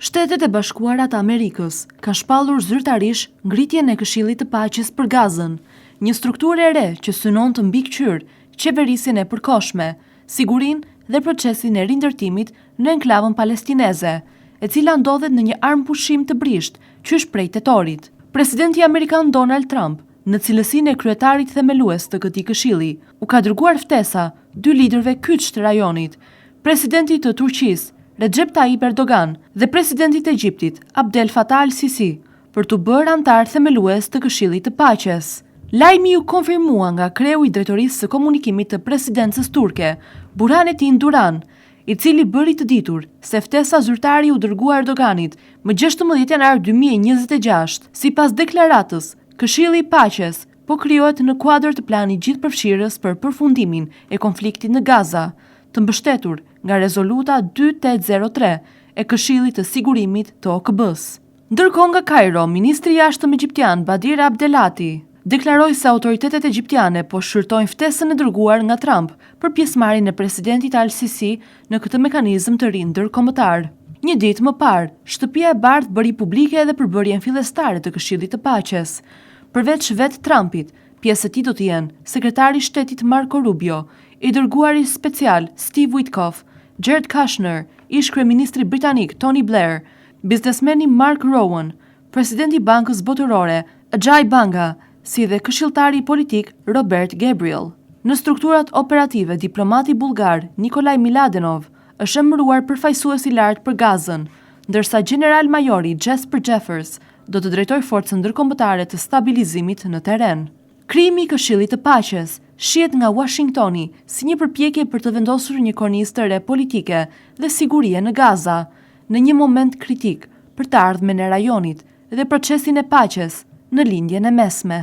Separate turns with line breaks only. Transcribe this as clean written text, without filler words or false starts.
Shtetet e Bashkuara të Amerikës ka shpallur zyrtarish ngritjen e Këshillit të Paqes për Gazën, një strukturë e re që synon të mbikëqyrë qeverisjen e përkohshme, sigurinë dhe procesin e rindërtimit në enklavën palestineze, e cila ndodhet në një armë pushim të brisht qysh prej tetorit. Presidenti amerikan Donald Trump, në cilësinë e kryetarit themelues të këtij këshilli, u ka dërguar ftesa dy liderëve kyç të rajonit, presidentit të Turqisë Recep Tayyip Erdogan dhe presidentit e Egjiptit Abdel Fattah al-Sisi për të bërë antar themelues të Këshillit të Paqes. Lajmi u konfirmua nga kreu i drejtorisë së komunikimit të presidencës turke, Burhanetin Duran, i cili bëri të ditur se ftesa zyrtare u dërgua Erdoganit më 16 janar 2026. Sipas deklaratës, Këshilli i Paqes po krijohet në kuadër të planit gjithëpërfshirës për përfundimin e konfliktit në Gaza, të mbështetur nga rezoluta 2803 e Këshillit të Sigurimit të OKB-s. Ndërkohë nga Kairo, ministri i jashtëm egjiptian Badir Abdelati deklaroi se autoritetet egjiptiane po shqyrtojnë ftesën e dërguar nga Trump për pjesëmarrjen e presidentit al-Sisi në këtë mekanizëm të ri ndërkombëtar. Një ditë më parë, Shtëpia e Bardhë bëri publike edhe përbërjen fillestare të Këshillit të Paqes. Përveç vetë Trumpit, pjesë e tij do të jenë sekretari i shtetit Marco Rubio, i dërguari special Steve Witkoff, Jared Kushner, ish kryeministri britanik Tony Blair, biznesmeni Mark Rowan, presidenti i Bankës Botërore Ajay Banga, si dhe këshilltari politik Robert Gabriel. Në strukturat operative, diplomati bullgar Nikolaj Miladenov është emëruar përfaqësues i lartë për Gazën, ndërsa general majori Jesper Jeffers do të drejtojë forcën ndërkombëtare të stabilizimit në terren. Krijimi i Këshillit të Paqes shihet nga Washingtoni si një përpjekje për të vendosur një kornizë të re politike dhe sigurie në Gaza, në një moment kritik për të ardhmen e rajonit dhe procesin e paqes në lindjen e mesme.